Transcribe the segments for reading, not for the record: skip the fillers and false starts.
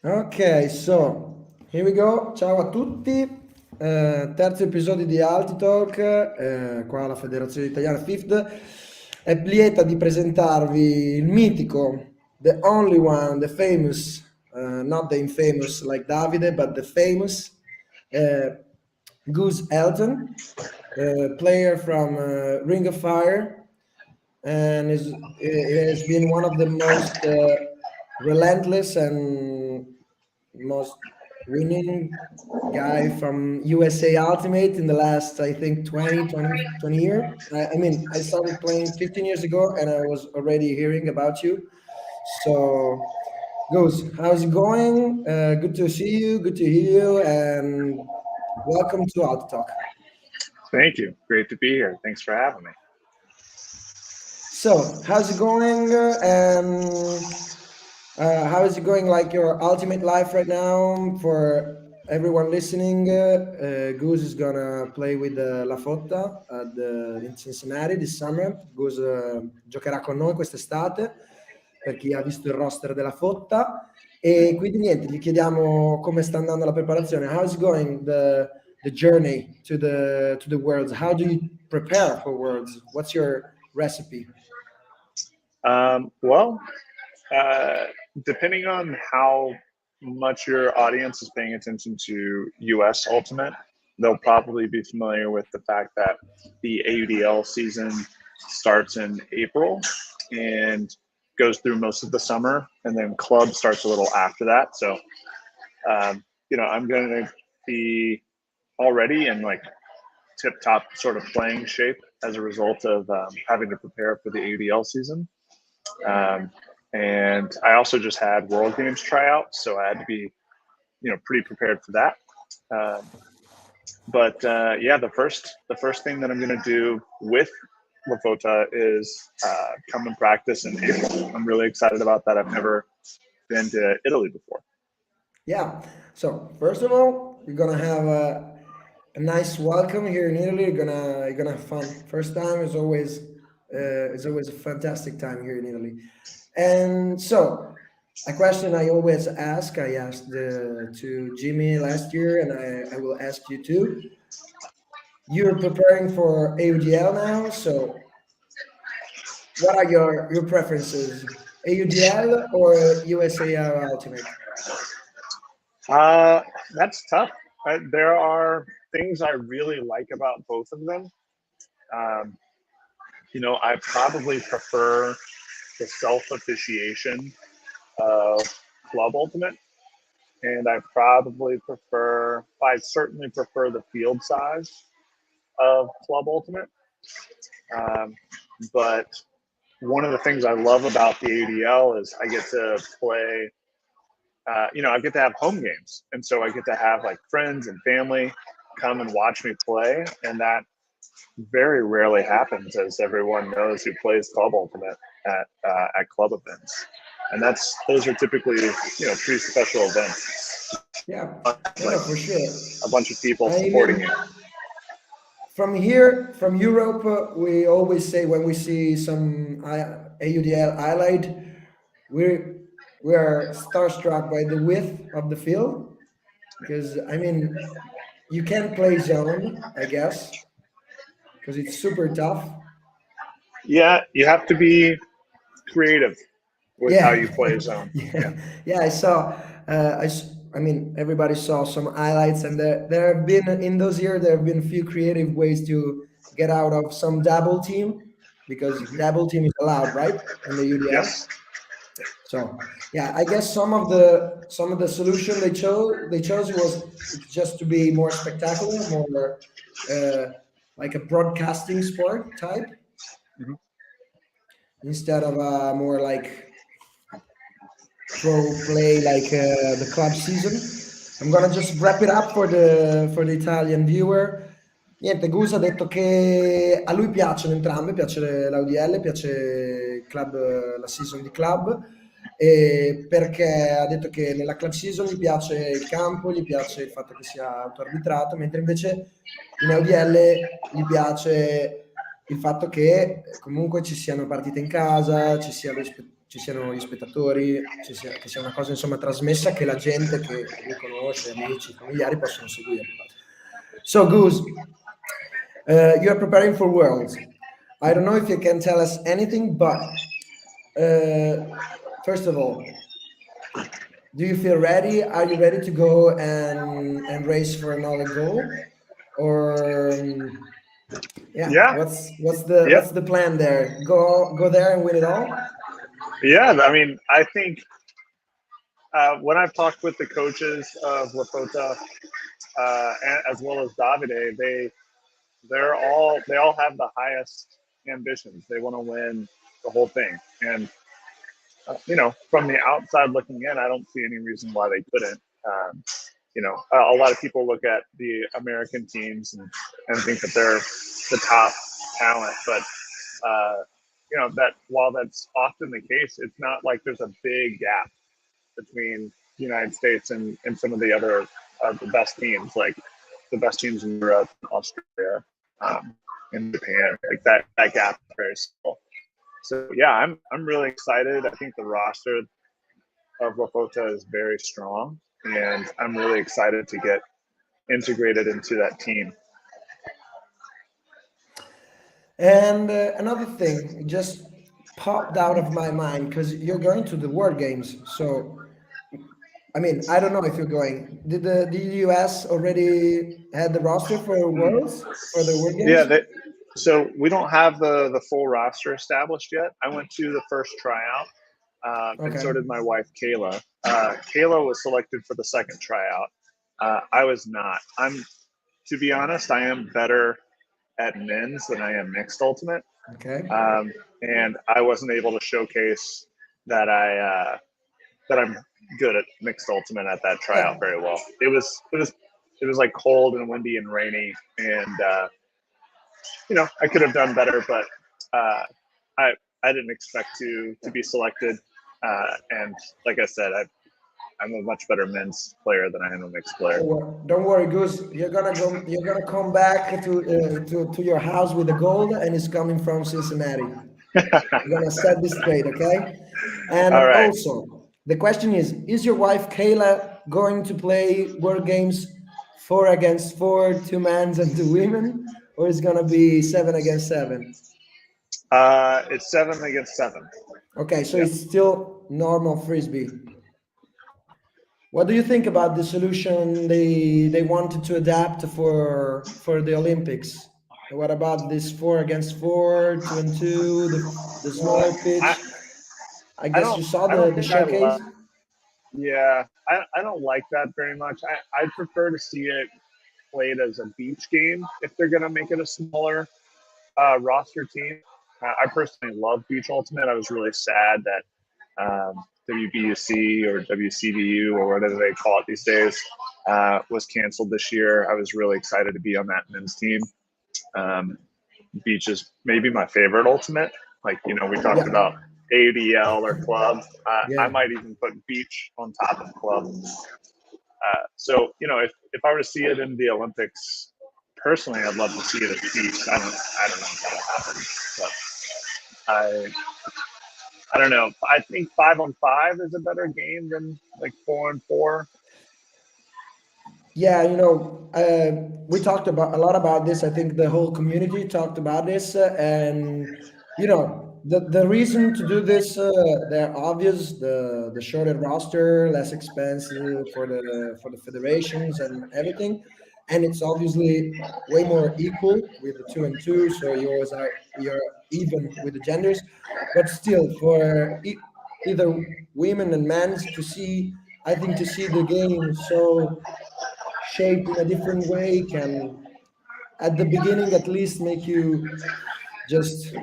Ok, so here we go. Ciao a tutti. Terzo episodio di Ulti-Talk, qua alla Federazione Italiana Fifth. È lieta di presentarvi il mitico, the only one, the famous, not the infamous like Davide, but the famous uh, Goose Elton, player from Ring of Fire, and it has been one of the most relentless and most winning guy from USA Ultimate in the last, I think, 20 years. I mean, I started playing 15 years ago and I was already hearing about you. So, Goose, how's it going? Good to see you, good to hear you, and welcome to Auto Talk. Thank you. Great to be here. Thanks for having me. So, how's it going? How is it going? Like your ultimate life right now? For everyone listening, Goose is gonna play with La Fotta in Cincinnati this summer. Goose giocherà con noi quest'estate per chi ha visto il roster della Fotta. E quindi niente, gli chiediamo come sta andando la preparazione. How's going the journey to the Worlds? How do you prepare for Worlds? What's your recipe? Well, depending on how much your audience is paying attention to US Ultimate, they'll probably be familiar with the fact that the AUDL season starts in April and goes through most of the summer, and then club starts a little after that. So, I'm going to be already in like tip-top sort of playing shape as a result of having to prepare for the AUDL season. And I also just had World Games tryouts, so I had to be, pretty prepared for that. The first thing that I'm going to do with La Fota is come and practice in April. I'm really excited about that. I've never been to Italy before. Yeah. So first of all, you're gonna have a nice welcome here in Italy. You're gonna have fun. First time is always a fantastic time here in Italy. And so a question I always ask, I asked to Jimmy last year, and I will ask you too. You're preparing for AUDL now, so what are your preferences? AUDL or USAR Ultimate? That's tough. There are things I really like about both of them. I probably prefer the self-officiation of Club Ultimate, and I certainly prefer the field size of Club Ultimate. But one of the things I love about the ADL is I get to play, I get to have home games. And so I get to have like friends and family come and watch me play. And that very rarely happens, as everyone knows who plays Club Ultimate at club events. And those are typically, pretty special events. Yeah, Like for sure. a bunch of people supporting you. From here, from Europe, we always say when we see some AUDL highlight, we are starstruck by the width of the field. Because I mean, you can play zone, I guess, because it's super tough. Yeah, you have to be creative with how you play zone. Yeah. I saw. I mean, everybody saw some highlights, and there have been in those years there have been a few creative ways to get out of some double team because double team is allowed, right, in the UDL. Yes. So yeah, I guess some of the solution they chose was just to be more spectacular, more like a broadcasting sport type, instead of more like pro play like the club season. I'm gonna just wrap it up for the Italian viewer. Niente, Goose ha detto che a lui piacciono entrambe, piace l'AUDL, piace il club, la season di club, e perché ha detto che nella club season gli piace il campo, gli piace il fatto che sia autoarbitrato, mentre invece in AUDL gli piace il fatto che comunque ci siano partite in casa, ci ci siano gli spettatori, che sia una cosa insomma trasmessa, che la gente che lui conosce, amici, familiari possono seguire. So Goose, you are preparing for Worlds. I don't know if you can tell us anything, but first of all, do you feel ready? Are you ready to go and race for another goal, or yeah? Yeah, yeah, What's the plan there? Go there and win it all. yeah. I mean, I think when I've talked with the coaches of Lakota, as well as Davide, they all have the highest ambitions. They want to win the whole thing, and from the outside looking in, I don't see any reason why they couldn't. A lot of people look at the American teams and think that they're the top talent, but that while that's often the case, it's not like there's a big gap between the United States and some of the other the best teams, like the best teams in Europe, Australia, and Japan. Like that gap is very small. So yeah, I'm really excited. I think the roster of Lakota is very strong, and I'm really excited to get integrated into that team. And another thing just popped out of my mind because you're going to the World Games. So, I mean, I don't know if you're going. Did the US already had the roster for Worlds for the World Yeah, Games? so we don't have the full roster established yet. I went to the first tryout, and so Okay. did my wife Kayla. Kayla was selected for the second tryout. I was not. To be honest, I am better at men's than I am mixed ultimate, Okay. and I wasn't able to showcase that I'm good at mixed ultimate at that tryout Yeah. very well. It was like cold and windy and rainy, and I could have done better, but I didn't expect to be selected, and like I said, I'm a much better men's player than I am a mixed player. Don't worry, Goose. You're gonna go. You're gonna come back to your house with the gold, and it's coming from Cincinnati. We're gonna set this straight, okay? And All right. also, the question is your wife Kayla going to play World Games 4 against 4, two men's and two women, or is gonna be 7 against 7? It's 7 against 7. Okay, so Yeah. it's still normal frisbee. What do you think about the solution they wanted to adapt for the Olympics? What about this 4 against 4, 2 and 2, the smaller I pitch? I I guess don't you saw I don't the think I showcase. love. Yeah, I don't like that very much. I prefer to see it played as a beach game if they're gonna make it a smaller roster team. I personally love Beach Ultimate. I was really sad that WBUC or WCBU or whatever they call it these days was canceled this year. I was really excited to be on that men's team. Beach is maybe my favorite ultimate. Like, we talked Yeah, about ADL or club. I yeah. might even put beach on top of club. So, if I were to see it in the Olympics, personally, I'd love to see it at beach. I don't know if that'll happen, but I don't know. I think 5-on-5 is a better game than like 4-on-4. Yeah, we talked about a lot about this. I think the whole community talked about this, and the reason to do this, they're obvious. The shorter roster, less expensive for the federations and everything, and it's obviously way more equal with the 2 and 2. So you're even with the genders, but still for either women and men's to see. I think to see the game so shaped in a different way can at the beginning at least make you just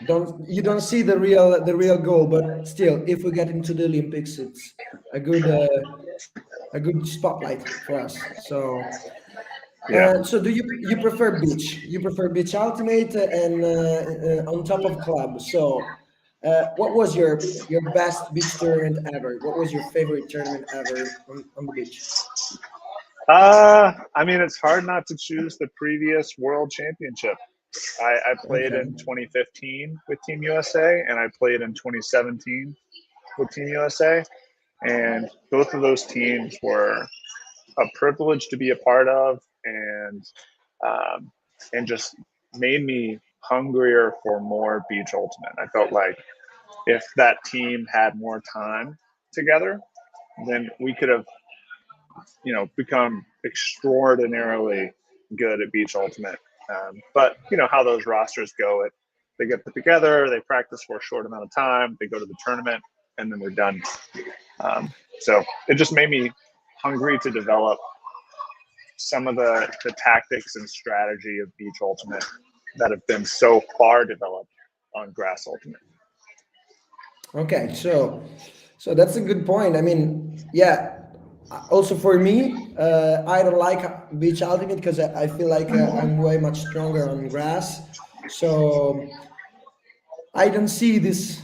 don't see the real goal, but still if we get into the Olympics it's a good spotlight for us. So Yeah. do you prefer beach ultimate and on top of club? So what was your best beach tournament ever? What was your favorite tournament ever on the beach? I mean, it's hard not to choose the previous world championship. I played Okay. in 2015 with Team USA, and I played in 2017 with Team USA. And both of those teams were a privilege to be a part of, um, and just made me hungrier for more beach ultimate. I felt like if that team had more time together, then we could have, become extraordinarily good at beach ultimate. But you know how those rosters go. They get put together, they practice for a short amount of time, they go to the tournament, and then they're done. So it just made me hungry to develop some of the tactics and strategy of beach ultimate that have been so far developed on grass ultimate. Okay, so that's a good point. I mean, yeah. Also for me, I don't like beach ultimate because I feel like I'm way much stronger on grass. So I don't see this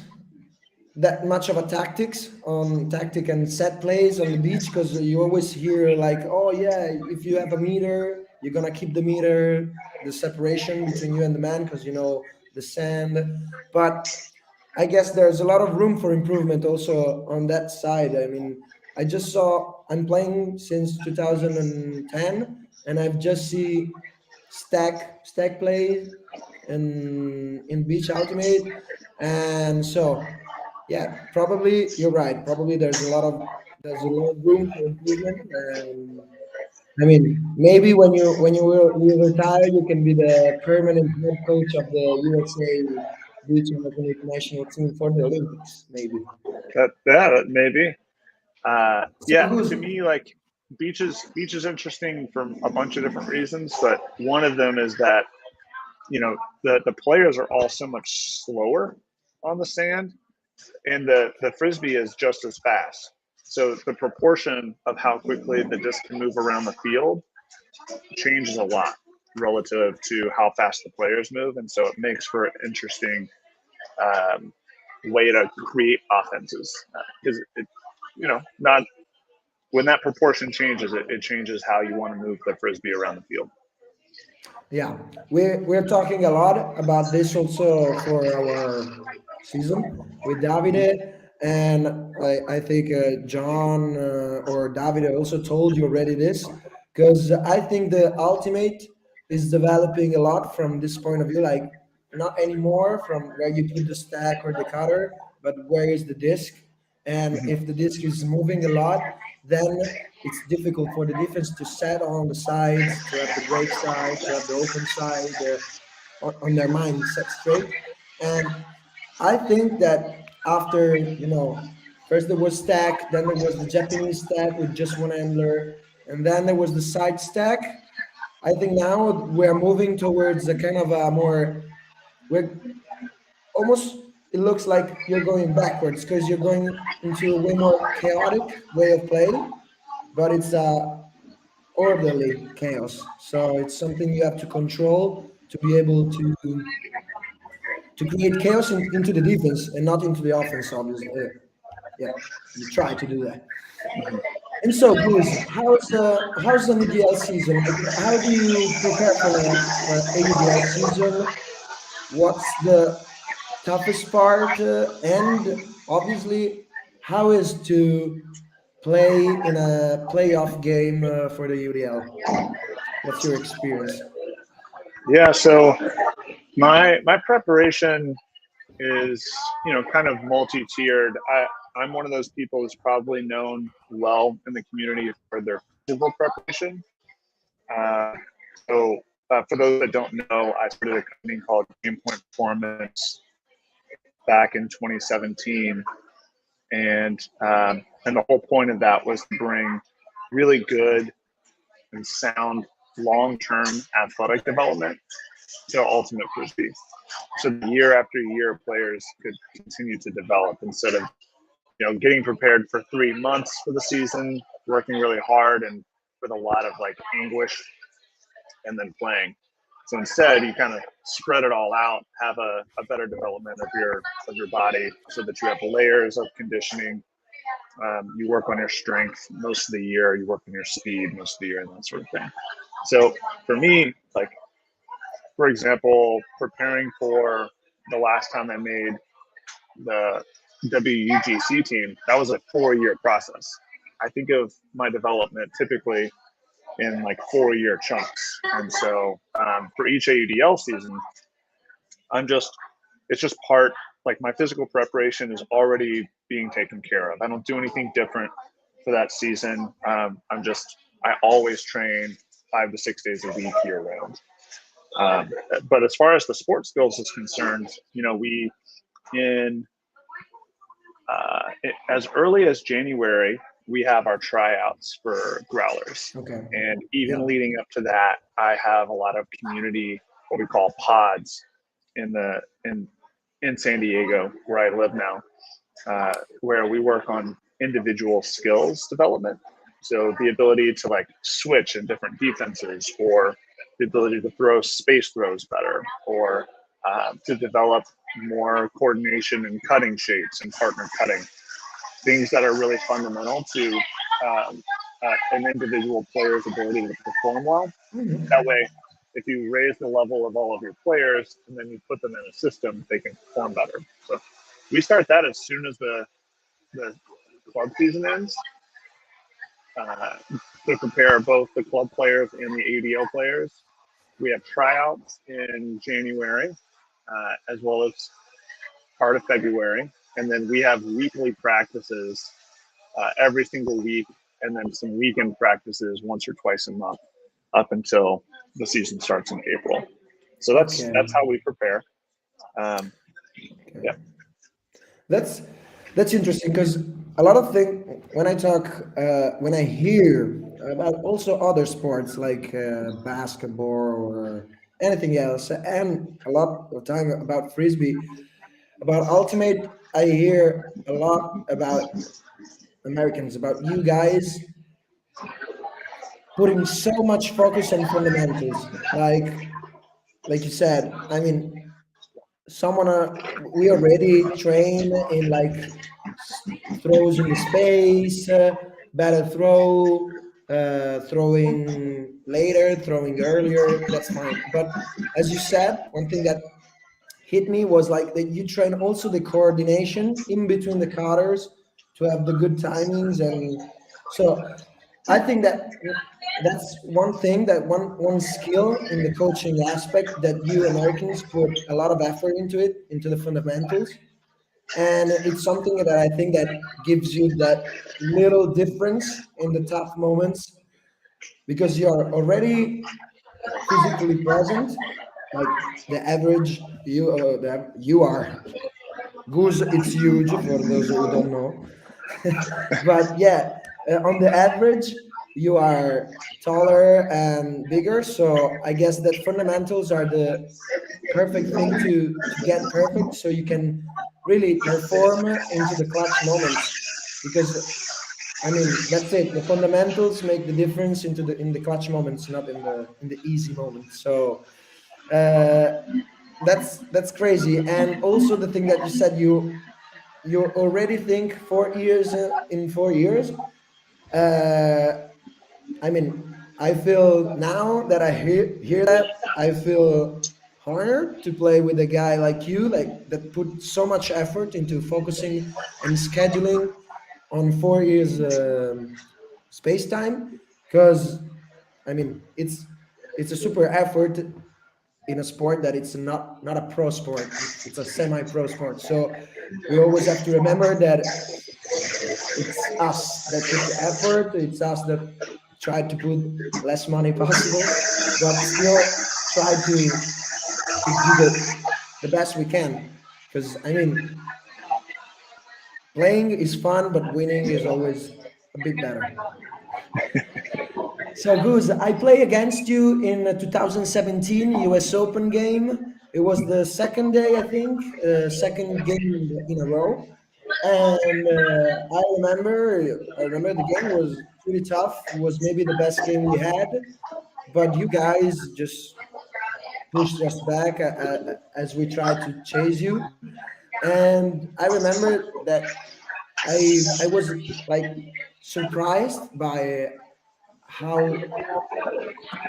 that much of a tactic and set plays on the beach because you always hear like, oh yeah, if you have a meter, you're gonna keep the meter, the separation between you and the man because you know the sand. But I guess there's a lot of room for improvement also on that side. I mean, I'm playing since 2010 and I've just see stack play in Beach Ultimate. And so yeah, probably you're right. Probably there's a lot of room for improvement. And I mean, maybe when you retire, you can be the permanent head coach of the USA Beach Ultimate national team for the Olympics. Maybe. That maybe. So Yeah, who's to me, like beach is interesting for a bunch of different reasons, but one of them is that the players are all so much slower on the sand, and the frisbee is just as fast. So the proportion of how quickly the disc can move around the field changes a lot relative to how fast the players move, and so it makes for an interesting um, way to create offenses. Because not when that proportion changes, it changes how you want to move the frisbee around the field. Yeah, we're talking a lot about this also for our season with Davide, and I think John or Davide also told you already this because I think the ultimate is developing a lot from this point of view, like not anymore from where you put the stack or the cutter, but where is the disc, and Mhm. if the disc is moving a lot, then it's difficult for the defense to set on the sides, to have the break side, to have the open side on their mind set straight. And I think that after, first there was stack, then there was the Japanese stack with just one handler, and then there was the side stack. I think now we're moving towards a kind of a more, we're almost, it looks like you're going backwards because you're going into a way more chaotic way of play, but it's orderly chaos. So it's something you have to control to be able to create chaos into the defense and not into the offense. Obviously, yeah, you try to do that. And so, Goose, how's an EDL season? Like, how do you prepare for a EDL season? What's the toughest part? And obviously, how is to play in a playoff game for the UDL? What's your experience? Yeah, so my preparation is kind of multi-tiered. I'm one of those people who's probably known well in the community for their physical preparation. Uh, so for those that don't know, I started a company called Game Point Performance back in 2017, and the whole point of that was to bring really good and sound long-term athletic development to ultimate frisbee. So year after year, players could continue to develop instead of getting prepared for 3 months for the season, working really hard and with a lot of like anguish, and then playing. So instead, you kind of spread it all out, have a better development of your body, so that you have layers of conditioning. You work on your strength most of the year. You work on your speed most of the year, and that sort of thing. So for me, like for example, preparing for the last time I made the WUGC team, that was a 4-year process. I think of my development typically in like 4-year chunks. And so for each AUDL season, I'm just, it's just part, like my physical preparation is already being taken care of. I don't do anything different for that season. I always train 5 to 6 days a week year round. But as far as the sports skills is concerned, we in as early as January, we have our tryouts for growlers. Okay. And even Yeah. leading up to that, I have a lot of community, what we call pods in San Diego, where I live now, where we work on individual skills development. So the ability to like switch in different defenses, or the ability to throw space throws better, or to develop more coordination and cutting shapes and partner cutting, things that are really fundamental to an individual player's ability to perform well. That way, if you raise the level of all of your players and then you put them in a system, they can perform better. So we start that as soon as the club season ends, to prepare both the club players and the AUDL players. We have tryouts in January, as well as part of February. And then we have weekly practices every single week, and then some weekend practices once or twice a month up until the season starts in April. So that's how we prepare. Yeah. That's interesting, because a lot of things, when I talk, when I hear about also other sports like basketball or anything else, and a lot of time about frisbee, about ultimate, I hear a lot about Americans, about you guys putting so much focus on fundamentals, like you said. I mean, someone we already train in like throws in the space, better throw, throwing later, throwing earlier, that's fine. But as you said, one thing that hit me was like that you train also the coordination in between the cutters to have the good timings. And so I think that that's one thing, that one skill in the coaching aspect, that you Americans put a lot of effort into it, into the fundamentals. And it's something that I think that gives you that little difference in the tough moments, because you are already physically present, like the average. You are Goose. It's huge for those who don't know. But yeah, on the average, you are taller and bigger. So I guess that fundamentals are the perfect thing to get perfect, so you can really perform into the clutch moments. Because I mean, that's it. The fundamentals make the difference into the in the clutch moments, not in the easy moments. So uh, that's crazy. And also the thing that you said, you already think 4 years, in 4 years. Uh, I mean, I feel now that I hear that, I feel honored to play with a guy like you, like that put so much effort into focusing and scheduling on 4 years space time. Because I mean, it's a super effort in a sport that it's not a pro sport. It's a semi-pro sport. So we always have to remember that it's us that put the effort. It's us that try to put less money possible, but still try to do the best we can. Because I mean, playing is fun, but winning is always a bit better. So Goose, I play against you in a 2017 US Open game. It was the second day, I think, second game in a row. And I remember the game was pretty tough. It was maybe the best game we had, but you guys just pushed us back as we tried to chase you. And I remember that I was like surprised by how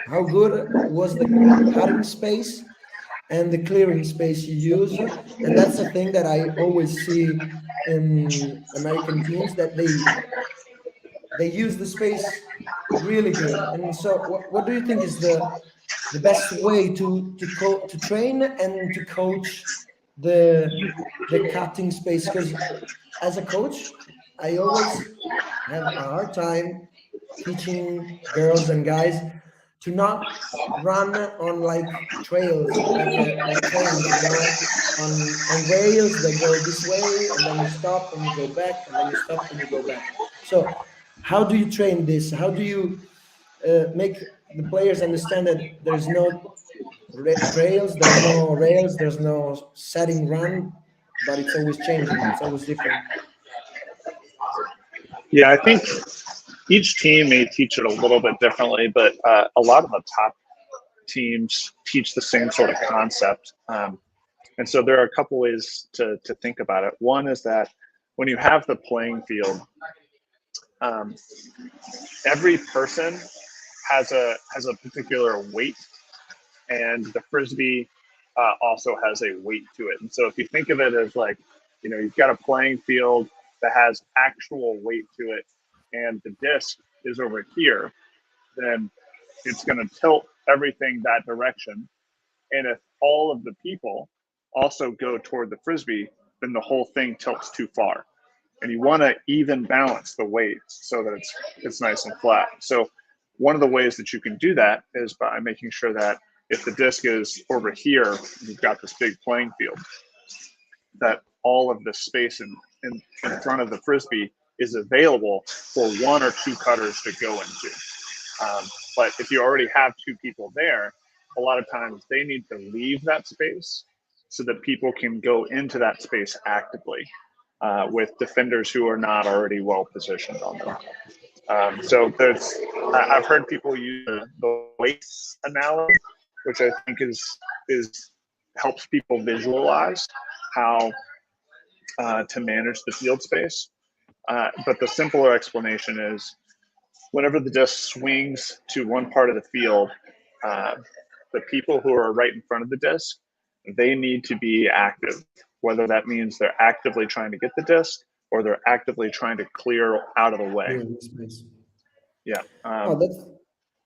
how good was the cutting space. and the clearing space you use. And that's the thing that I always see in American teams, that they use the space really good. And so what do you think is the best way to train and to coach the cutting space? Because as a coach, I always have a hard time teaching girls and guys to not run on like trails, like trains, on rails that go this way, and then you stop and you go back, and then you stop and you go back. So how do you train this? How do you make the players understand that there's no trails, there's no rails, there's no setting run, but it's always changing, it's always different? Yeah, I think each team may teach it a little bit differently, but a lot of the top teams teach the same sort of concept. And so there are a couple ways to think about it. One is that when you have the playing field, every person has a particular weight, and the frisbee also has a weight to it. And so if you think of it as like, you've got a playing field that has actual weight to it, and the disc is over here, then it's going to tilt everything that direction. And if all of the people also go toward the frisbee, then the whole thing tilts too far. And you want to even balance the weights so that it's nice and flat. So one of the ways that you can do that is by making sure that if the disc is over here, you've got this big playing field, that all of the space in front of the frisbee is available for one or two cutters to go into. But if you already have two people there, a lot of times they need to leave that space so that people can go into that space actively with defenders who are not already well positioned on them. So I've heard people use the weight analogy, which I think is helps people visualize how to manage the field space. But the simpler explanation is, whenever the disc swings to one part of the field, the people who are right in front of the disc, they need to be active, whether that means they're actively trying to get the disc or they're actively trying to clear out of the way. Yeah.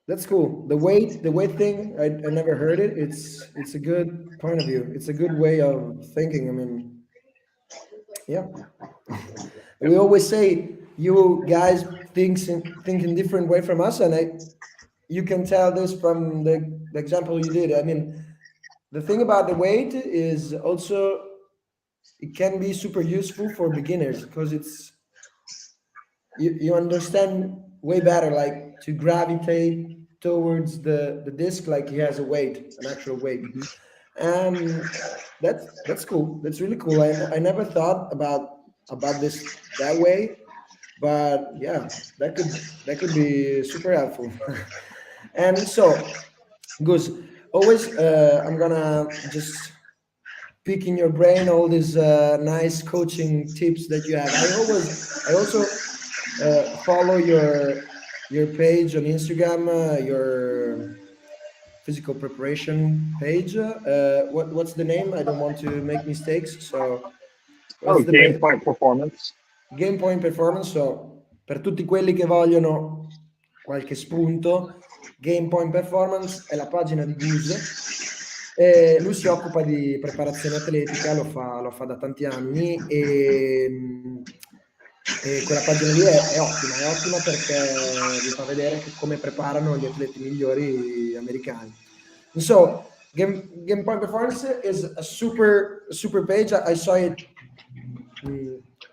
That's cool. The weight thing, I never heard it. It's a good point of view. It's a good way of thinking. I mean, yeah. We always say you guys think in different way from us, and you can tell this from the example you did. I mean, the thing about the weight is also it can be super useful for beginners, because you understand way better, like to gravitate towards the disc, like he has a weight, an actual weight. And that's cool. That's really cool. I never thought about this that way, but yeah, that could be super helpful. And so, Goose, always I'm gonna just pick in your brain all these nice coaching tips that you have. I also follow your page on Instagram, your physical preparation page. What's the name? I don't want to make mistakes. So what's the Game Point Performance. Game Point Performance. So per tutti quelli che vogliono qualche spunto, Game Point Performance è la pagina di Goose. Lui si occupa di preparazione atletica, lo fa da tanti anni, e quella pagina lì è ottima perché vi fa vedere come preparano gli atleti migliori americani. And so Game Point Performance is a super page. I saw it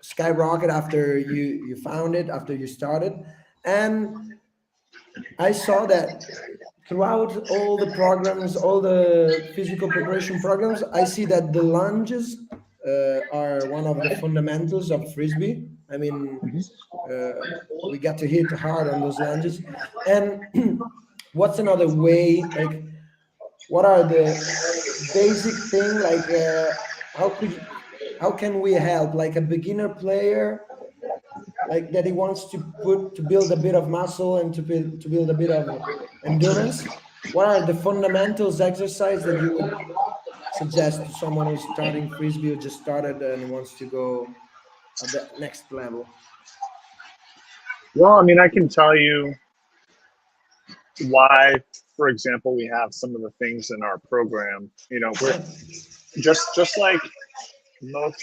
skyrocket after you found it, after you started, and I saw that throughout all the programs, all the physical preparation programs, I see that the lunges are one of the fundamentals of frisbee. I mean, we got to hit hard on those lunges. And what's another way? Like, what are the basic thing? Like, how can we help like a beginner player, like that he wants to build a bit of muscle and to build a bit of endurance? What are the fundamentals exercise that you would suggest to someone who's starting frisbee or just started and wants to go at the next level? Well, I mean, I can tell you why, for example, we have some of the things in our program. You know, we're Yeah. just like most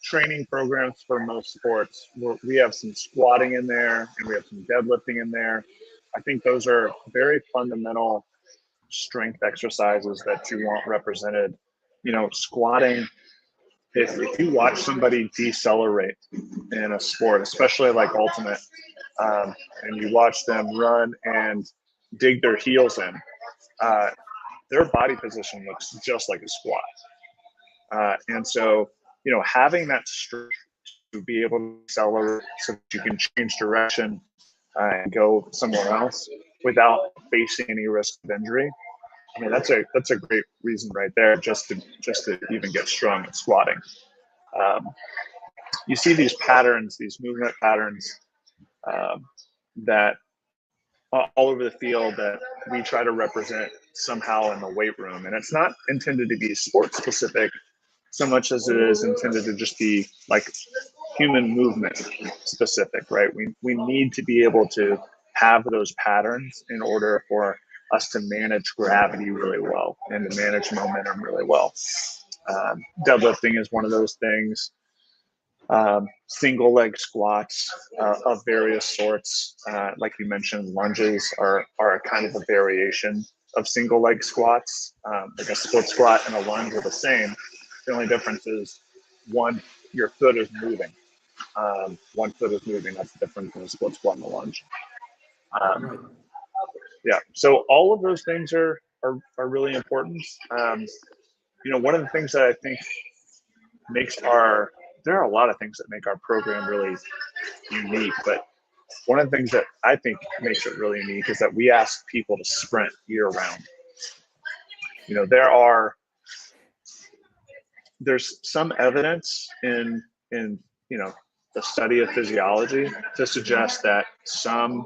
training programs for most sports. We have some squatting in there and we have some deadlifting in there. I think those are very fundamental strength exercises that you want represented. You know, squatting, if you watch somebody decelerate in a sport, especially like ultimate, and you watch them run and dig their heels in, uh, their body position looks just like a squat. And so, you know, having that strength to be able to accelerate so that you can change direction and go somewhere else without facing any risk of injury. I mean, that's a great reason right there, just to even get strong at squatting. Um, you see these patterns, these movement patterns um, that all over the field that we try to represent somehow in the weight room, and it's not intended to be sports specific so much as it is intended to just be like human movement specific, right? We need to be able to have those patterns in order for us to manage gravity really well and to manage momentum really well. Deadlifting is one of those things. Single leg squats of various sorts, like you mentioned, lunges are kind of a variation of single leg squats. Like a split squat and a lunge are the same. The only difference is one, your foot is moving. One foot is moving. That's the difference in a split squat and a lunge. Right. Yeah. So all of those things are really important. You know, one of the things that I think makes there are a lot of things that make our program really unique, but one of the things that I think makes it really unique is that we ask people to sprint year round. You know, there's some evidence in you know the study of physiology to suggest that some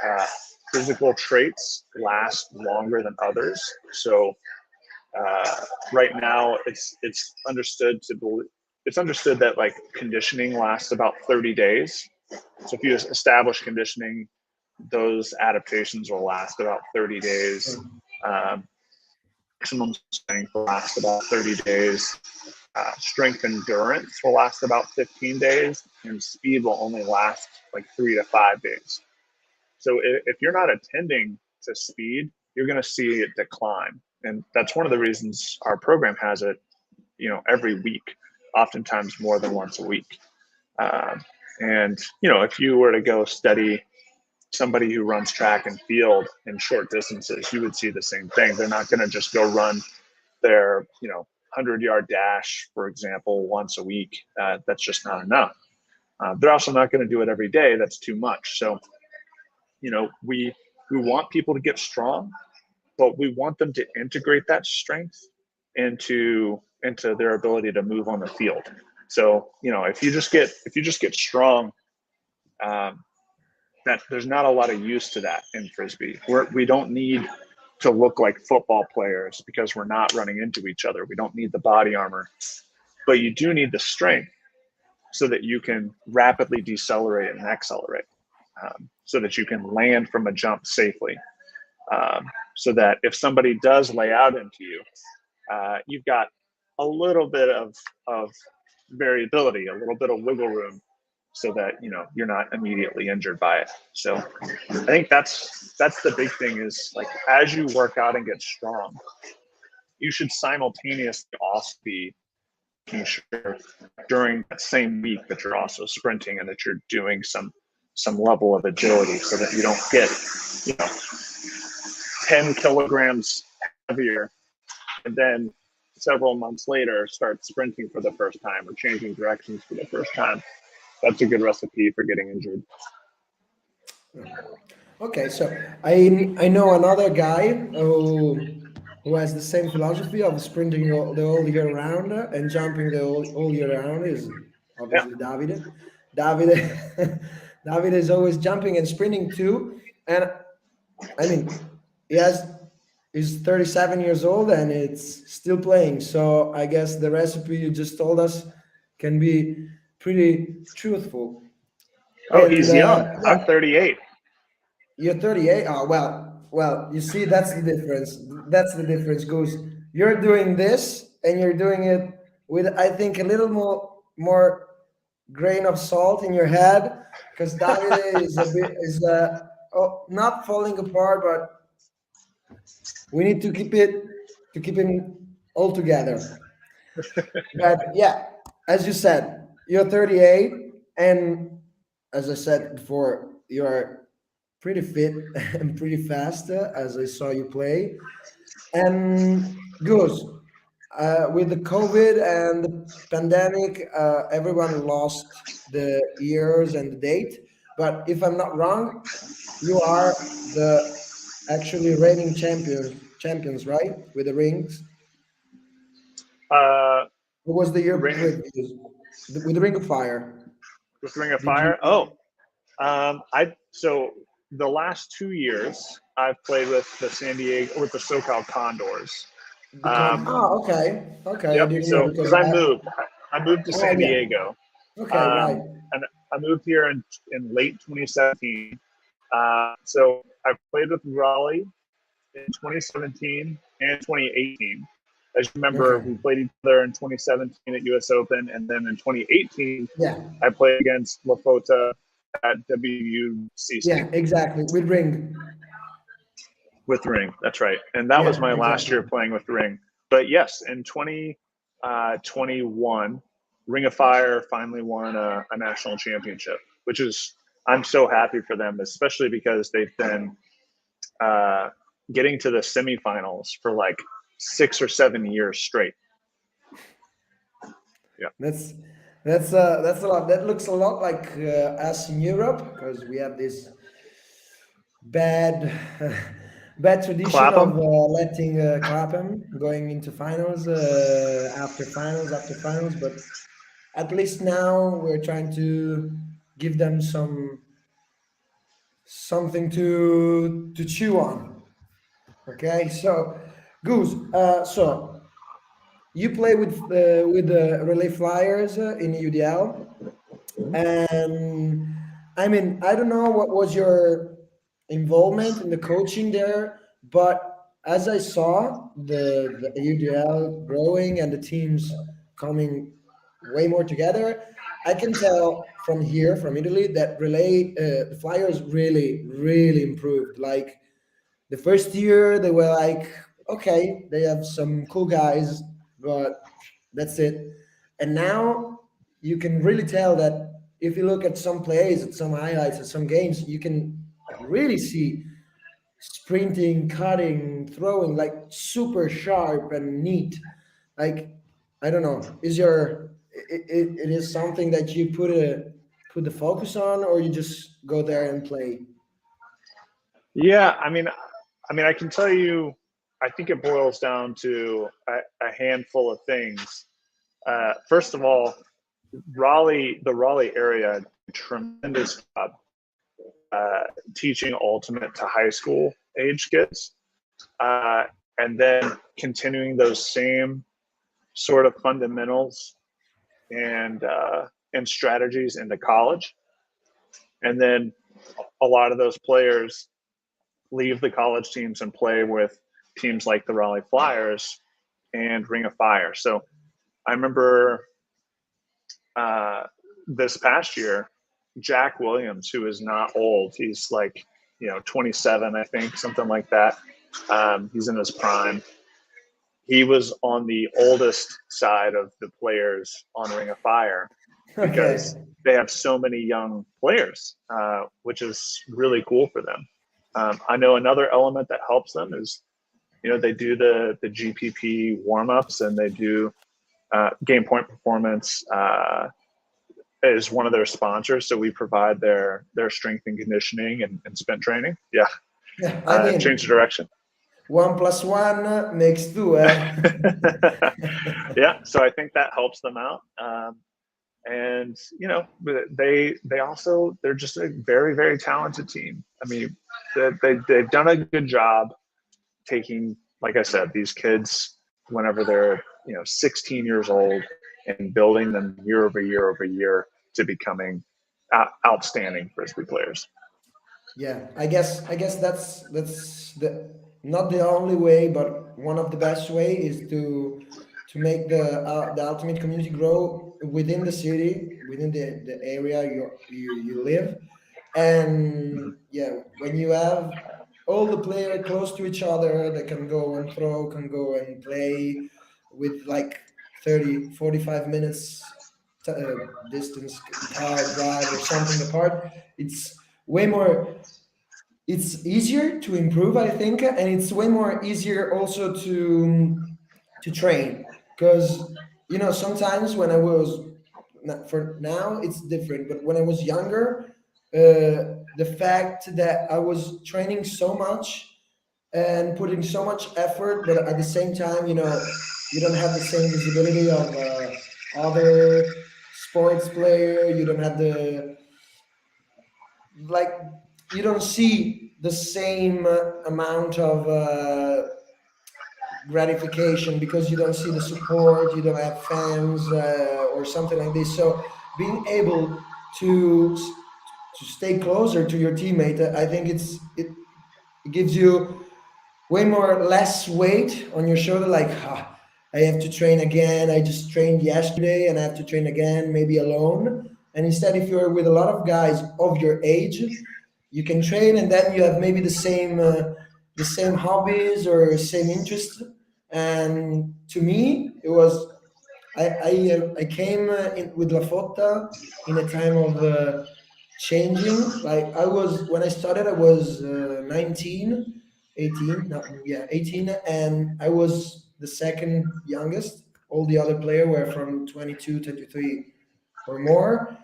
uh, physical traits last longer than others. So uh, right now, it's understood to believe it's understood that like conditioning lasts about 30 days. So if you establish conditioning, those adaptations will last about 30 days. Um, Maximum strength will last about 30 days. Strength endurance will last about 15 days, and speed will only last like 3 to 5 days. So if you're not attending to speed, you're going to see it decline, and that's one of the reasons our program has it, you know, every week, oftentimes more than once a week. And you know, if you were to go study somebody who runs track and field in short distances, you would see the same thing. They're not going to just go run their, you know, 100-yard dash, for example, once a week. That's just not enough. They're also not going to do it every day. That's too much. So, you know, we want people to get strong, but we want them to integrate that strength into their ability to move on the field. So, you know, if you just get strong, that there's not a lot of use to that in frisbee. We don't need to look like football players because we're not running into each other. We don't need the body armor, but you do need the strength so that you can rapidly decelerate and accelerate, so that you can land from a jump safely. So that if somebody does lay out into you, you've got a little bit of variability, a little bit of wiggle room, so that you know you're not immediately injured by it. So I think that's the big thing is like as you work out and get strong, you should simultaneously also be making sure during that same week that you're also sprinting and that you're doing some level of agility so that you don't get, you know, 10 kilograms heavier and then several months later start sprinting for the first time or changing directions for the first time. That's a good recipe for getting injured. Okay, so I know another guy who has the same philosophy of sprinting the whole year round and jumping the whole year round is Yeah. obviously Davide. Davide Davide is always jumping and sprinting too, and I mean he has is 37 years old and it's still playing. So I guess the recipe you just told us can be pretty truthful. Oh, And he's young. I'm yeah, 38. you're 38. Oh, well, you see, that's the difference. That's the difference, Goose. You're doing this and you're doing it with, I think, a little more grain of salt in your head, because Davide is a bit, is not falling apart, but we need to keep him all together. But yeah, as you said, you're 38, and as I said before, you're pretty fit and pretty fast, as I saw you play. And Goose, with the COVID and the pandemic, everyone lost the years and the date. But if I'm not wrong, you are the actually reigning champions, right? With the rings. Uh, What was the year ring previous? With the Ring of Fire? with Ring of Did you? Fire. Oh, I so the last 2 years I've played with the San Diego with the SoCal Condors. The con? Oh, okay, okay. I Yep. didn't know So because because I moved to oh San yeah. Diego, Okay, right. and I moved here in late 2017. So I played with Raleigh in 2017 and 2018. As you remember, Okay. we played each other in 2017 at US Open, and then in 2018, Yeah. I played against Lafota at WUCC Yeah. Exactly. With Ring. with Ring. That's right, and that was Yeah. my last Exactly. year playing with Ring. But yes, in 2021, Ring of Fire finally won a national championship, which is I'm so happy for them, especially because they've been uh, getting to the semifinals for like 6 or 7 years straight. Yeah. That's that's a lot. That looks a lot like us in Europe, because we have this bad bad tradition of Clapham. letting Clapham going into finals, after finals. But at least now we're trying to give them something to chew on. Okay, so Goose, so you play with the Relay Flyers in UDL, and I mean, I don't know what was your involvement in the coaching there, but as I saw the UDL growing and the teams coming way more together, I can tell from here, from Italy, that Relay the Flyers really improved. Like the first year, they were like, okay, they have some cool guys, but that's it. And now you can really tell that if you look at some plays, at some highlights, at some games, you can really see sprinting, cutting, throwing, like super sharp and neat. Like, I don't know, is it is something that you put the focus on, or you just go there and play? Yeah, I can tell you, I think it boils down to a handful of things. First of all, the Raleigh area, did a tremendous job uh, teaching ultimate to high school age kids, uh, and then continuing those same sort of fundamentals and strategies into college. And then a lot of those players leave the college teams and play with teams like the Raleigh Flyers and Ring of Fire. So I remember uh, this past year, Jack Williams, who is not old, he's like 27, I think, something like that. He's in his prime. He was on the oldest side of the players on Ring of Fire because Okay. they have so many young players, which is really cool for them. I know another element that helps them is, they do the GPP warm ups and they do Game Point Performance is one of their sponsors, so we provide their strength and conditioning and sprint training. Yeah, Yeah, I change mean, the direction. 1 + 1 makes two, eh? Yeah, so I think that helps them out. And they also they're just a very talented team. I mean, they've done a good job taking, like I said, these kids whenever they're 16 years old and building them year over year over year to becoming outstanding frisbee players. Yeah, I guess that's not the only way, but one of the best way is to make the ultimate community grow within the city, within the area you live. And yeah, when you have all the player close to each other that can go and throw, can go and play with like 30, 45 minutes distance car drive or something apart, it's way more, it's easier to improve, I think, and it's way more easier also to train. Because sometimes when I was, for now it's different, but when I was younger, the fact that I was training so much and putting so much effort, but at the same time, you don't have the same visibility of other sports player. You don't have the, like, you don't see the same amount of gratification, because you don't see the support, you don't have fans or something like this. So being able to stay closer to your teammate, I think it gives you way more less weight on your shoulder, like, I have to train again, I just trained yesterday and I have to train again, maybe alone. And instead, if you're with a lot of guys of your age, you can train, and then you have maybe the same hobbies or same interests. And to me, it was, I came with La Fotta in a time of changing. Like, I was, when I started, I was 19, 18, no, yeah, 18, and I was the second youngest. All the other players were from 22, 23 or more.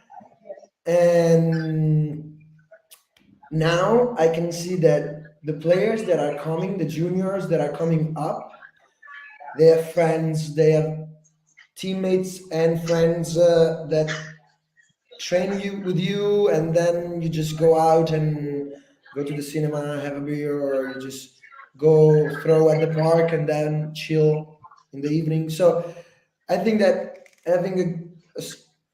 And now I can see that the players that are coming, the juniors that are coming up, they have friends, they have teammates and friends that train you with you, and then you just go out and go to the cinema, have a beer, or you just go throw at the park and then chill in the evening. So I think that having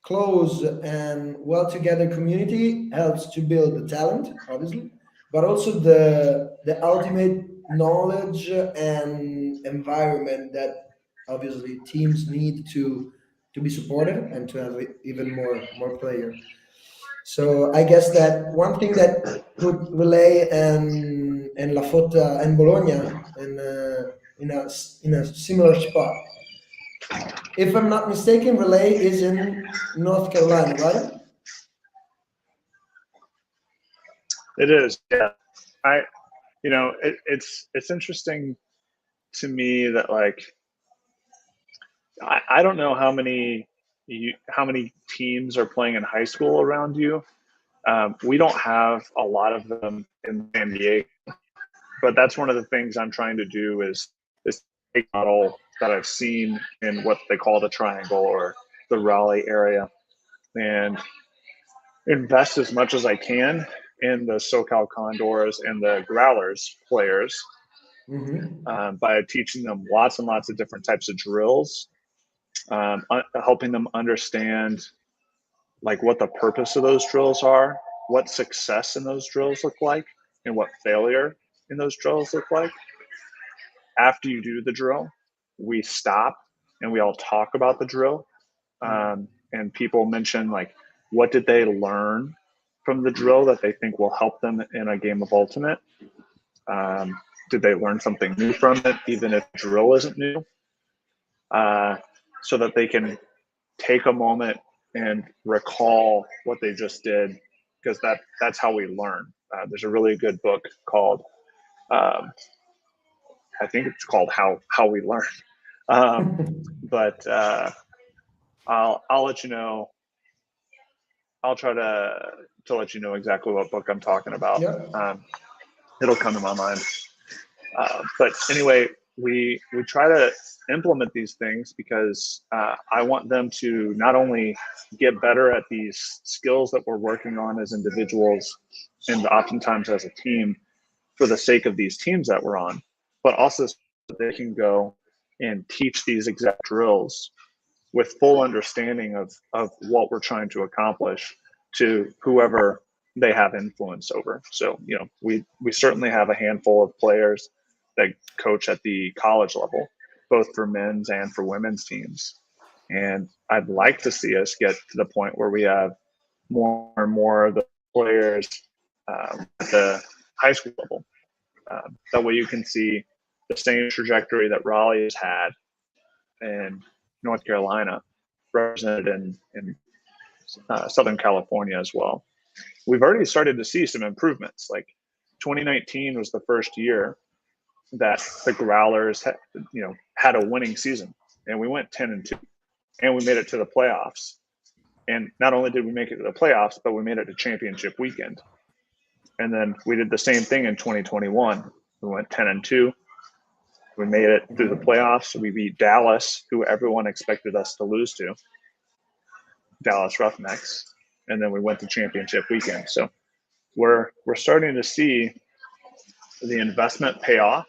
close and well together community helps to build the talent, obviously, but also the ultimate knowledge and environment that obviously teams need to be supported and to have even more player. So I guess that one thing that put Relay and La Fotta and Bologna in a similar spot. If I'm not mistaken, Relay is in North Carolina, right? It is, yeah. I, it's interesting to me that, like, I don't know how many teams are playing in high school around you. We don't have a lot of them in San Diego, but that's one of the things I'm trying to do is take a model that I've seen in what they call the Triangle or the Raleigh area, and invest as much as I can in the SoCal Condors and the Growlers players, Mm-hmm. by teaching them lots and lots of different types of drills, helping them understand like what the purpose of those drills are, what success in those drills look like, and what failure in those drills look like. After you do the drill, we stop and we all talk about the drill. And people mention, like, what did they learn from the drill that they think will help them in a game of Ultimate? Did they learn something new from it, even if drill isn't new? So that they can take a moment and recall what they just did, because that's how we learn. There's a really good book called, I think it's called How We Learn. But I'll let you know. I'll try to let you know exactly what book I'm talking about. Yeah. It'll come to my mind. But anyway, we try to implement these things because I want them to not only get better at these skills that we're working on as individuals and oftentimes as a team for the sake of these teams that we're on, but also so that they can go and teach these exact drills with full understanding of what we're trying to accomplish to whoever they have influence over. So, we certainly have a handful of players that coach at the college level, both for men's and for women's teams. And I'd like to see us get to the point where we have more and more of the players at the high school level. That way you can see the same trajectory that Raleigh has had in North Carolina, represented in Southern California as well. We've already started to see some improvements. Like 2019 was the first year that the Growlers had a winning season, and we went 10-2, and we made it to the playoffs. And not only did we make it to the playoffs, but we made it to championship weekend. And then we did the same thing in 2021. We went 10-2. We made it through the playoffs. We beat Dallas, who everyone expected us to lose to, Dallas Roughnecks. And then we went to championship weekend. So we're starting to see the investment pay off,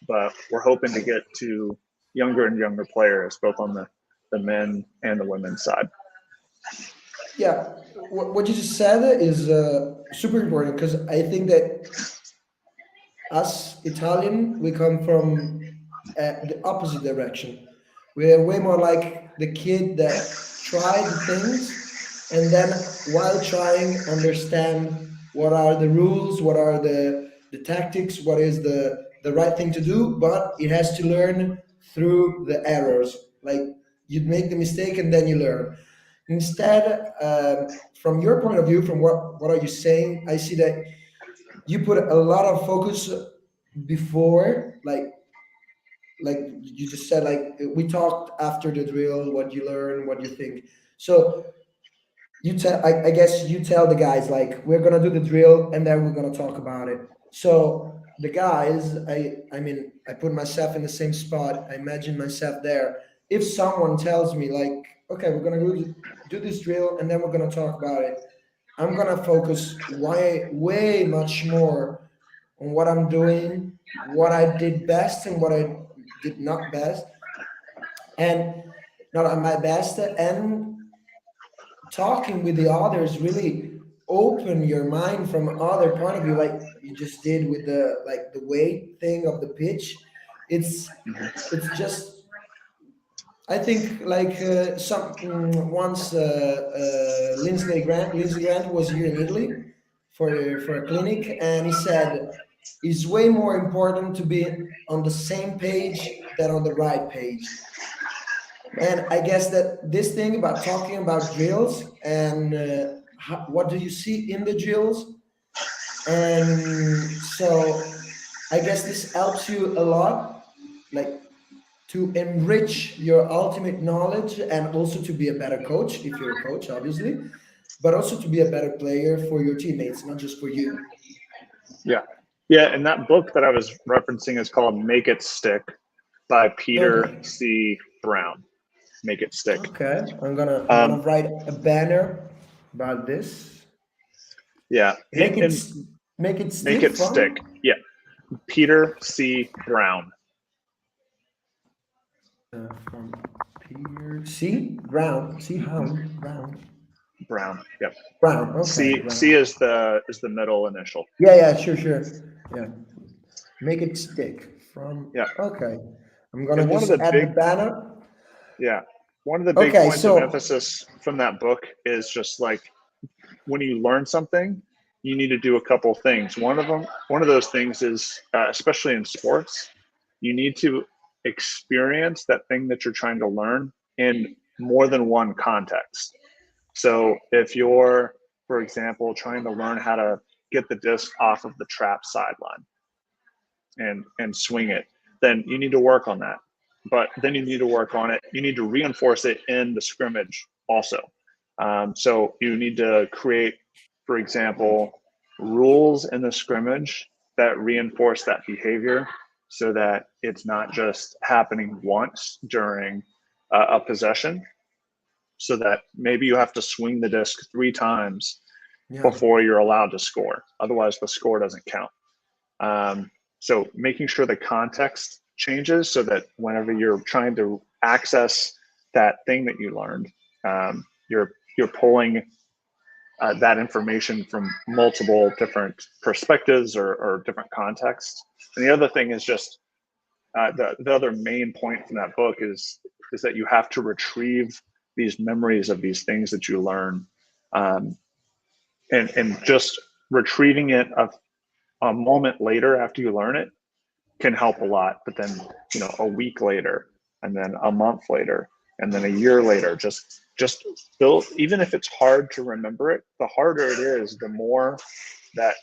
but we're hoping to get to younger and younger players, both on the men and the women's side. Yeah, what you just said is super important because I think that us Italian, we come from the opposite direction. We're way more like the kid that tried things and then while trying understand what are the rules, what are the tactics, what is the right thing to do, but it has to learn through the errors. Like you make the mistake and then you learn. Instead, from your point of view, from what are you saying, I see that you put a lot of focus before, like you just said, like we talked after the drill, what you learn, what you think. So you tell, I guess you tell the guys like we're gonna do the drill and then we're gonna talk about it. So the guys, I mean, I put myself in the same spot. I imagine myself there. If someone tells me like, okay, we're gonna do this drill and then we're gonna talk about it, I'm gonna focus way much more on what I'm doing, what I did best and what I did not best, and not at my best, and talking with the others really open your mind from other point of view, like you just did with the weight thing of the pitch. It's just I think like once Lindsey Grant was here in Italy for a clinic, and he said it's way more important to be on the same page than on the right page. And I guess that this thing about talking about drills and what do you see in the drills, and so I guess this helps you a lot, like to enrich your ultimate knowledge and also to be a better coach if you're a coach, obviously, but also to be a better player for your teammates, not just for you. Yeah. Yeah. And that book that I was referencing is called Make It Stick by Peter Okay. C. Brown. Make It Stick. Okay. I'm gonna write a banner about this. Yeah. Make it And make it Make stick It Stick. from Yeah. Peter C. Brown. from Peter C. Ground. C. Hound. Ground. Brown. Yep. Ground. Okay. C Ground. is the middle initial. Yeah. Sure. Yeah. Make it stick from. Yeah. Okay. I'm gonna And just add the banner. one of the big Okay. points of So emphasis from that book is just like when you learn something, you need to do a couple things. One of those things is, especially in sports, you need to experience that thing that you're trying to learn in more than one context. So if you're, for example, trying to learn how to get the disc off of the trap sideline and swing it, then you need to work on that. But then you need to work on it. You need to reinforce it in the scrimmage also. So you need to create, for example, rules in the scrimmage that reinforce that behavior so that it's not just happening once during a possession, so that maybe you have to swing the disc 3 times yeah. before you're allowed to score. Otherwise, the score doesn't count. So making sure the context changes so that whenever you're trying to access that thing that you learned, you're pulling that information from multiple different perspectives or different contexts. And the other thing is just the other main point from that book is that you have to retrieve these memories of these things that you learn, and just retrieving it a moment later after you learn it can help a lot. But then, a week later, and then a month later, and then a year later, just build. Even if it's hard to remember it, the harder it is, the more that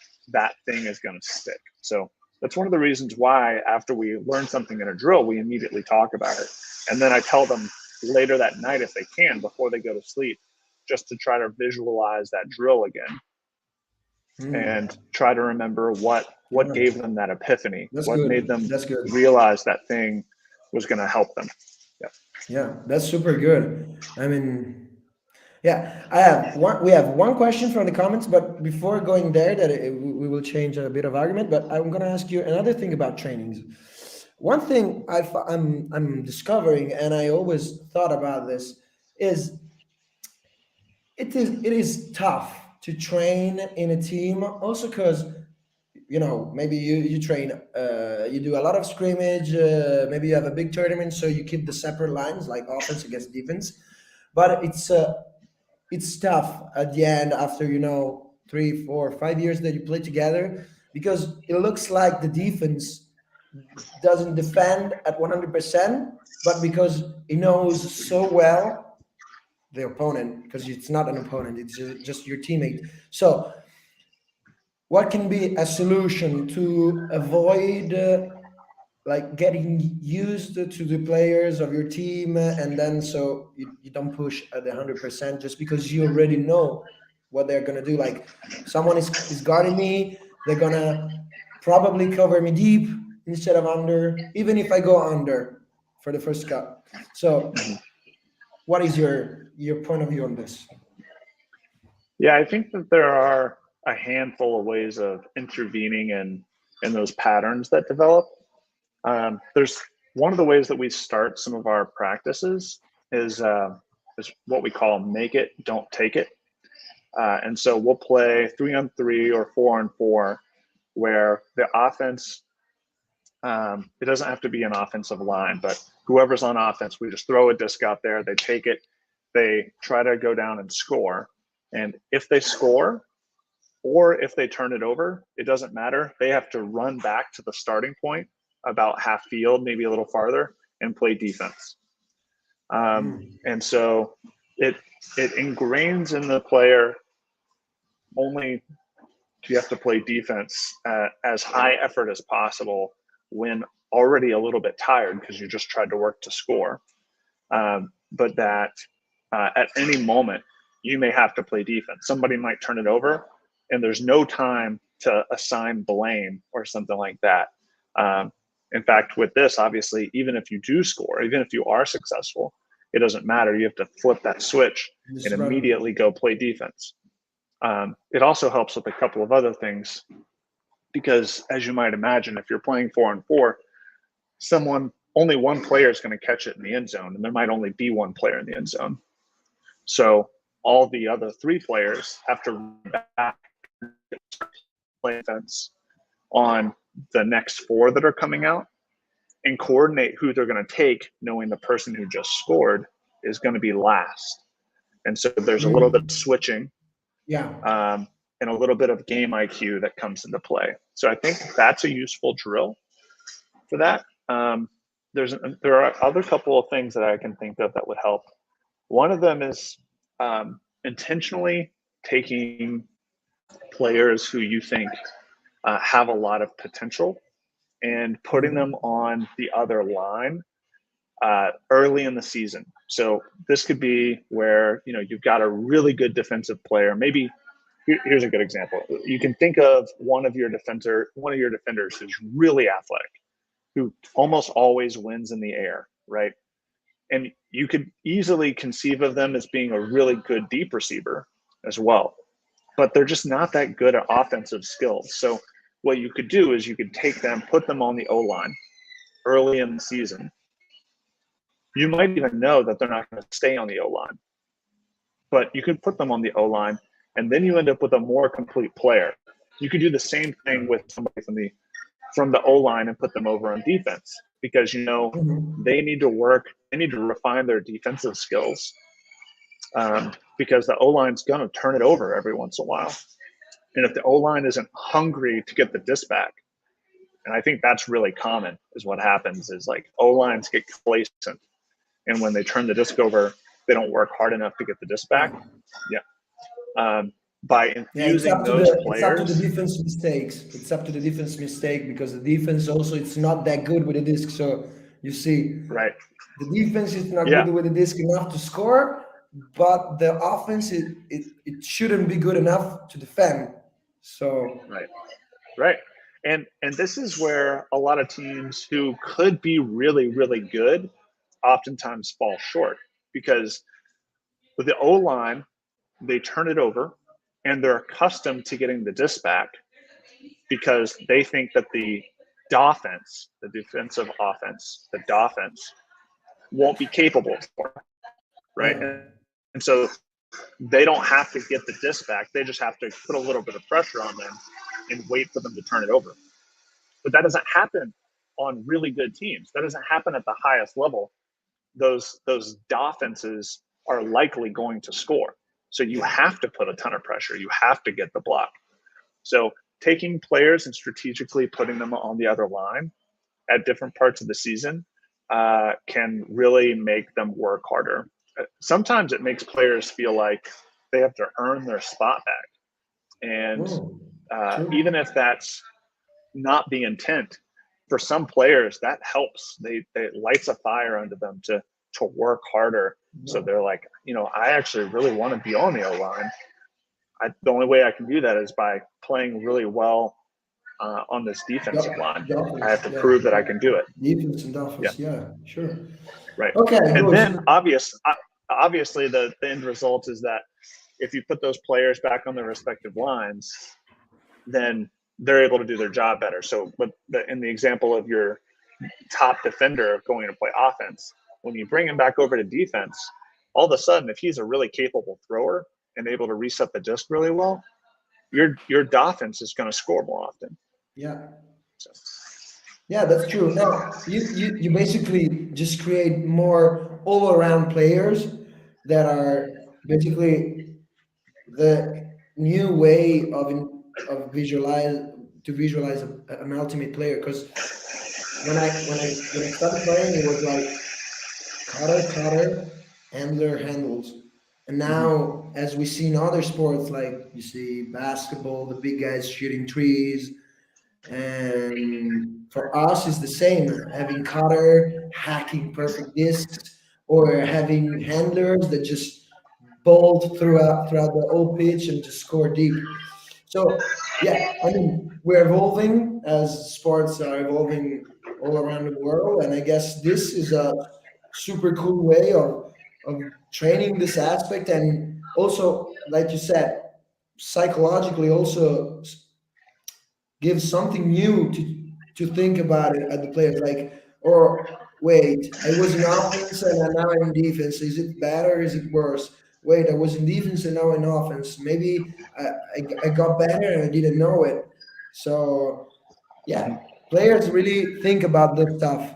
thing is going to stick. So that's one of the reasons why after we learn something in a drill, we immediately talk about it. And then I tell them later that night, if they can, before they go to sleep, just to try to visualize that drill again and try to remember what gave them that epiphany, what made them realize that thing was going to help them. Yeah, that's super good. I mean, yeah, we have one question from the comments, but before going there, we will change a bit of argument. But I'm going to ask you another thing about trainings. One thing I'm discovering, and I always thought about this, is it is tough to train in a team. Also, because maybe you train, you do a lot of scrimmage. Maybe you have a big tournament, so you keep the separate lines like offense against defense. But it's tough at the end after 3, 4, 5 years that you play together, because it looks like the defense doesn't defend at 100%, but because he knows so well the opponent, because it's not an opponent, it's just your teammate. So what can be a solution to avoid like getting used to the players of your team, and then so you don't push at the 100% just because you already know what they're gonna do? Like, someone is guarding me, they're gonna probably cover me deep instead of under, even if I go under for the first cut. So what is your point of view on this? Yeah, I think that there are a handful of ways of intervening in those patterns that develop. There's one of the ways that we start some of our practices is what we call make it, don't take it. And so we'll play 3-on-3 or 4-on-4, where the offense, it doesn't have to be an offensive line, but whoever's on offense, we just throw a disc out there, they take it, they try to go down and score. And if they score, or if they turn it over, it doesn't matter. They have to run back to the starting point about half field, maybe a little farther, and play defense. And so it ingrains in the player, only you have to play defense as high effort as possible when already a little bit tired because you just tried to work to score. But that at any moment, you may have to play defense. Somebody might turn it over, and there's no time to assign blame or something like that. In fact, with this, obviously, even if you do score, even if you are successful, it doesn't matter. You have to flip that switch and immediately go play defense. It also helps with a couple of other things, because as you might imagine, if you're playing 4-on-4, only one player is going to catch it in the end zone, and there might only be one player in the end zone. So all the other 3 players have to run back, play defense on the next 4 that are coming out, and coordinate who they're going to take, knowing the person who just scored is going to be last. And so there's a little bit of switching, and a little bit of game IQ that comes into play. So I think that's a useful drill for that. There are other couple of things that I can think of that would help. One of them is intentionally taking players who you think have a lot of potential and putting them on the other line early in the season. So this could be where you've got a really good defensive player. Maybe here's a good example. You can think of one of your defenders who's really athletic, who almost always wins in the air, right? And you could easily conceive of them as being a really good deep receiver as well, but they're just not that good at offensive skills. So what you could do is you could take them, put them on the O-line early in the season. You might even know that they're not going to stay on the O-line, but you could put them on the O-line, and then you end up with a more complete player. You could do the same thing with somebody from the O-line and put them over on defense, because they need to work, they need to refine their defensive skills, because the O-line's going to turn it over every once in a while. And if the O-line isn't hungry to get the disc back, and I think that's really common, is what happens is like O-lines get complacent, and when they turn the disc over, they don't work hard enough to get the disc back. Yeah. By infusing those players, it's up to the defense mistakes. It's up to the defense mistake, because the defense also, it's not that good with the disc. So you see, right? The defense is not good with the disc enough to score, but the offense it shouldn't be good enough to defend. So right. And this is where a lot of teams who could be really, really good oftentimes fall short, because with the O-line, they turn it over and they're accustomed to getting the disc back, because they think that the offense, the defensive offense, the offense won't be capable for it, right? And so they don't have to get the disc back. They just have to put a little bit of pressure on them and wait for them to turn it over. But that doesn't happen on really good teams. That doesn't happen at the highest level. Those offenses are likely going to score. So you have to put a ton of pressure. You have to get the block. So taking players and strategically putting them on the other line at different parts of the season can really make them work harder. Sometimes it makes players feel like they have to earn their spot back. And even if that's not the intent, for some players that helps. They lights a fire under them to work harder. So they're like, I actually really want to be on the O-line. The only way I can do that is by playing really well on this defensive line. I have to prove that I can do it. Defense and offense, sure. Right. Okay. And then obviously the end result is that if you put those players back on their respective lines, then they're able to do their job better. So in the example of your top defender going to play offense, when you bring him back over to defense, all of a sudden, if he's a really capable thrower and able to reset the disc really well, your offense is going to score more often. Yeah. Yeah, that's true. Now, you basically just create more all-around players that are basically the new way of visualize an ultimate player. Because when I started playing, it was like cutter, handler, handles. And now, as we see in other sports, like you see basketball, the big guys shooting threes, and for us, it's the same. Having cutter, hacking perfect discs, or having handlers that just bolt throughout the whole pitch and just score deep. So yeah, I mean, we're evolving as sports are evolving all around the world, and I guess this is a super cool way of training this aspect, and also, like you said, psychologically also gives something new to think about it at the players. Like, or wait, I was in offense and now I'm in defense. Is it better? Is it worse? Wait, I was in defense and now in offense. Maybe I got better and I didn't know it. So yeah, players really think about this stuff.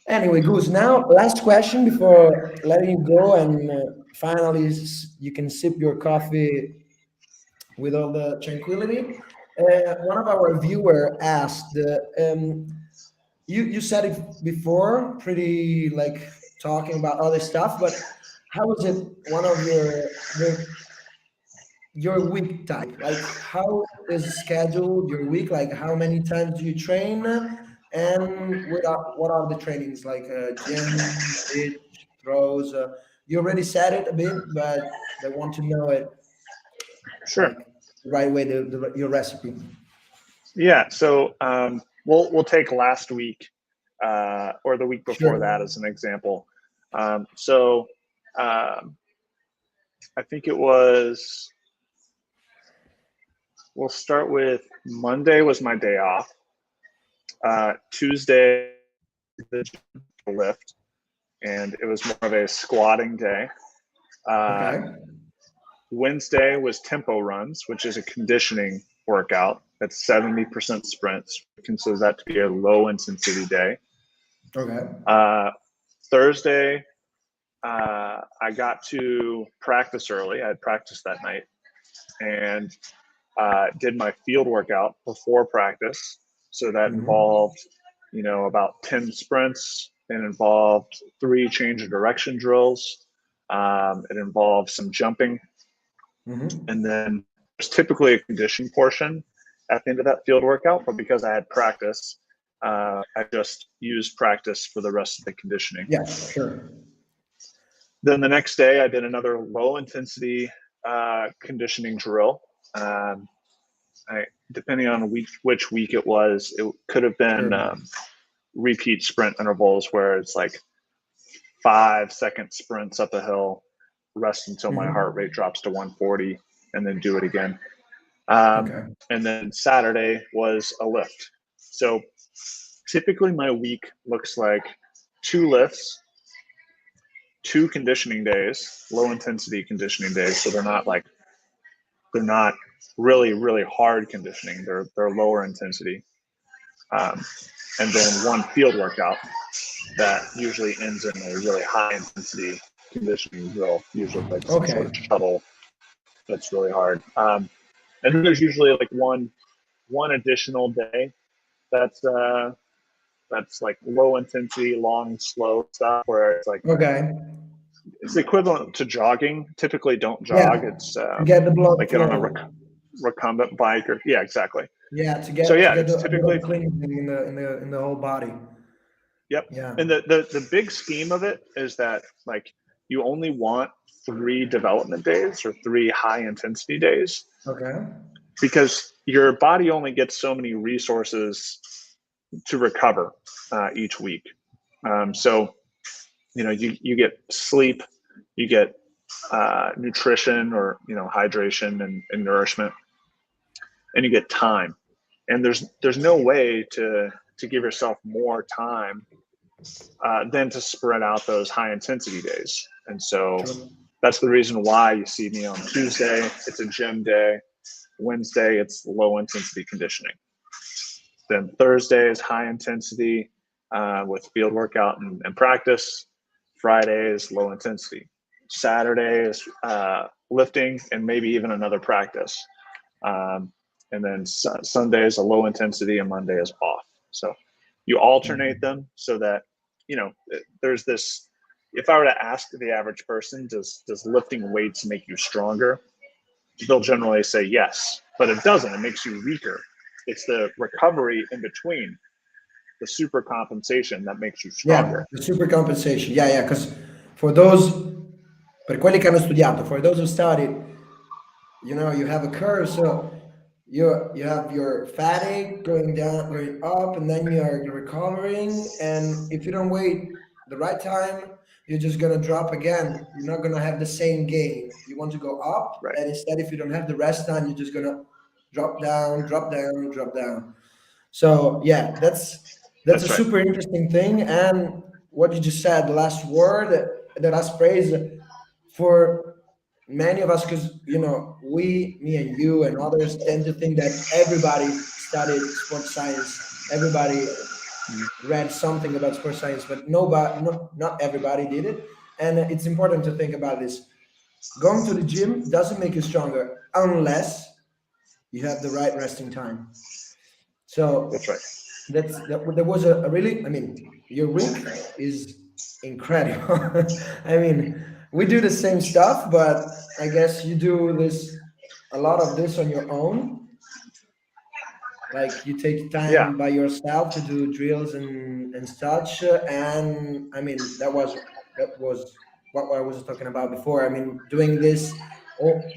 Anyway, Goose, now last question before letting you go, and finally you can sip your coffee with all the tranquility. One of our viewer asked, you said it before, pretty like talking about other stuff, but how was it one of your week type? Like, how is scheduled your week? Like, how many times do you train? And what are the trainings like? Gym, pitch, throws? You already said it a bit, but I want to know it. Sure. Like, the right way, your recipe. Yeah. So we'll take last week or the week before that as an example. I think it was we'll start with Monday was my day off. Tuesday, the lift, and it was more of a squatting day. Okay. Wednesday was tempo runs, which is a conditioning workout. That's 70% sprints. We consider that to be a low intensity day. Okay. Thursday, I got to practice early. I had practice that night and did my field workout before practice. So that involved, about 10 sprints. It involved 3 change of direction drills. It involved some jumping. And then there's typically a conditioning portion at the end of that field workout, but because I had practice, I just used practice for the rest of the conditioning. Yeah, sure. Then the next day, I did another low intensity conditioning drill. Depending on which week it was, it could have been repeat sprint intervals where it's like 5-second sprints up a hill, rest until my heart rate drops to 140, and then do it again. And then Saturday was a lift. So typically my week looks like 2 lifts, 2 conditioning days, low intensity conditioning days. So they're not really, really hard conditioning. They're lower intensity. And then 1 field workout that usually ends in a really high intensity conditioning drill, usually like some sort of shuttle that's really hard. And then there's usually like one additional day that's like low intensity, long, slow stuff where it's like it's equivalent to jogging. Typically don't jog. It's get the blood like get on a recumbent bike or exactly. To get it's the typically cleansing in the whole body. Yep. Yeah. And the big scheme of it is that like you only want 3 development days or 3 high intensity days. Okay. Because your body only gets so many resources to recover each week. So, you get sleep, you get nutrition or, hydration and nourishment, and you get time. And there's no way to give yourself more time than to spread out those high intensity days. And so that's the reason why you see me on Tuesday, it's a gym day. Wednesday, it's low intensity conditioning. Then Thursday is high intensity with field workout and practice. Friday is low intensity. Saturday is lifting and maybe even another practice. And then Sunday is a low intensity and Monday is off. So you alternate them so that, there's this, if I were to ask the average person, does lifting weights make you stronger? They'll generally say yes, but it doesn't. It makes you weaker. It's the recovery in between, the super compensation that makes you stronger. Yeah, the super compensation. Yeah, because per quelli che hanno studiato, for those who studied, you have a curve, so you have your fatigue going down, going up, and then you're recovering. And if you don't wait the right time, you're just gonna drop again. You're not gonna have the same gain. You want to go up, and instead, if you don't have the rest time, you're just gonna drop down, drop down, drop down. So yeah, that's a super interesting thing. And what you just said, the last word, the last phrase, for many of us, because me and you and others tend to think that everybody studied sports science, everybody read something about sports science, but not everybody did it. And it's important to think about this. Going to the gym doesn't make you stronger unless you have the right resting time. So that's right. There was a really, your week is incredible. We do the same stuff, but I guess you do a lot of this on your own. Like you take time by yourself to do drills and such. And that was what I was talking about before. Doing this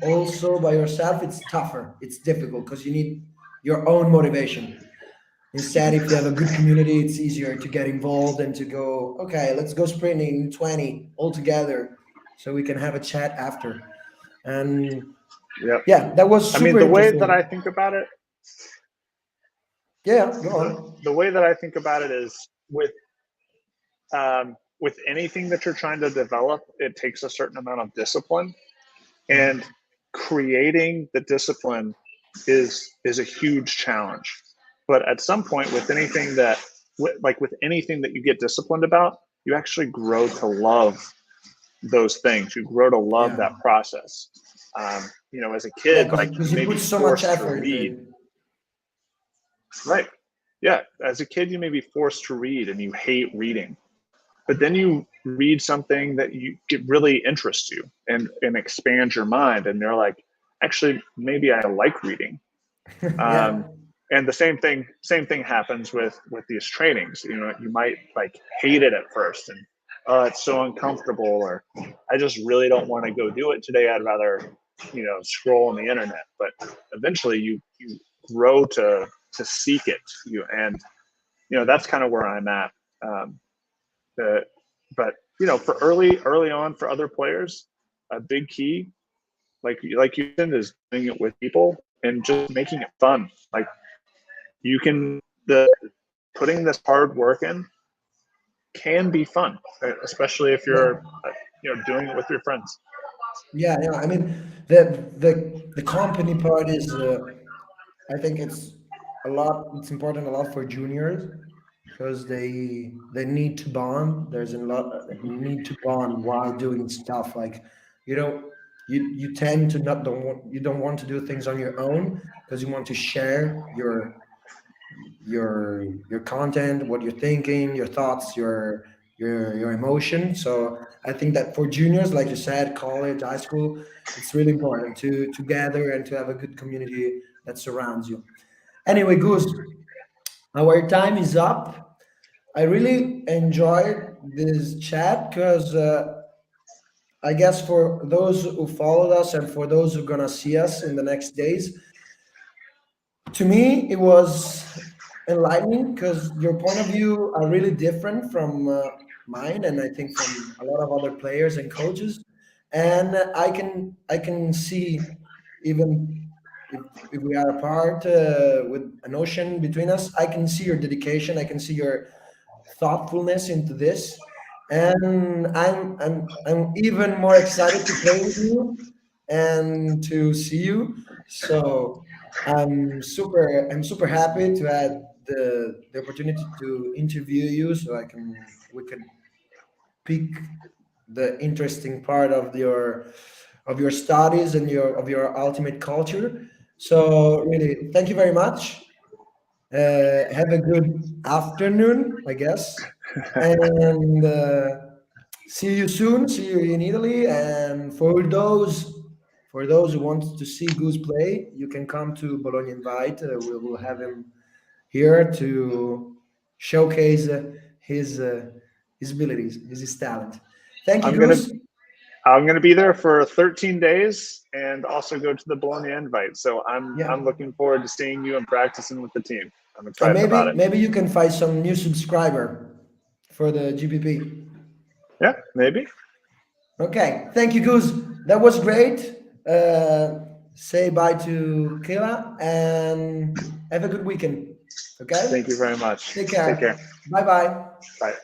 also by yourself, it's tougher. It's difficult because you need your own motivation. Instead, if you have a good community, it's easier to get involved and to go, okay, let's go sprinting 20 all together so we can have a chat after. And Yep. Yeah, that was I mean, super the way that I interesting. think about it, Yeah, go on. the way that I think about it is with anything that you're trying to develop, it takes a certain amount of discipline, Mhm. and creating the discipline is a huge challenge. But at some point, with anything that with anything that you get disciplined about, you actually grow to love those things. You grow to love Yeah, that process. As a yeah, kid, like because you you may put be so much forced to effort into read, it. right? Yeah, as a kid, you may be forced to read and you hate reading, but then you read something that you get really interests you and expands your mind, and you're like, actually, maybe I like reading. Yeah, And the same thing happens with these trainings. You might like hate it at first, and it's so uncomfortable, or I just really don't want to go do it today. I'd rather scroll on the internet. But eventually you grow to seek it. That's kind of where I'm at. um, the, but for early on, for other players, a big key, like you said, is doing it with people and just making it fun. Like you can the putting this hard work in can be fun, especially if yeah, you're doing it with your friends. yeah, yeah. I mean, the company part is, I think it's a lot. It's important a lot for juniors because they need to bond. There's a lot need to bond while doing stuff. Like you don't you tend to not don't want you don't want to do things on your own because you want to share your content, what you're thinking, your thoughts, your emotion. So I think that for juniors, like you said, college, high school, it's really important to gather and to have a good community that surrounds you. Anyway, Goose, our time is up. I really enjoyed this chat because I guess for those who followed us and for those who are gonna see us in the next days, to me it was enlightening because your point of view are really different from mine, and I think from a lot of other players and coaches. And I can see, even if we are apart with an ocean between us, I can see your dedication, I can see your thoughtfulness into this, and I'm even more excited to play with you and to see you. So I'm super happy to have the opportunity to interview you, so we could pick the interesting part of your studies and your ultimate culture. So really, thank you very much. Have a good afternoon, I guess, and see you soon. See you in Italy. And for those who want to see Goose play, you can come to Bologna Invite. We will have him here to showcase his abilities, his talent. Thank you, I'm gonna Goose. I'm gonna be there for 13 days and also go to the Bologna Invite. So I'm Yeah, looking forward to seeing you and practicing with the team. I'm and excited about maybe it. maybe you can find some new subscriber for the GPP. Yeah, maybe. Okay, thank you, Goose. That was great. Say bye to Kayla and have a good weekend. Okay, Thank you very much. take Take care. care. Bye bye. Bye.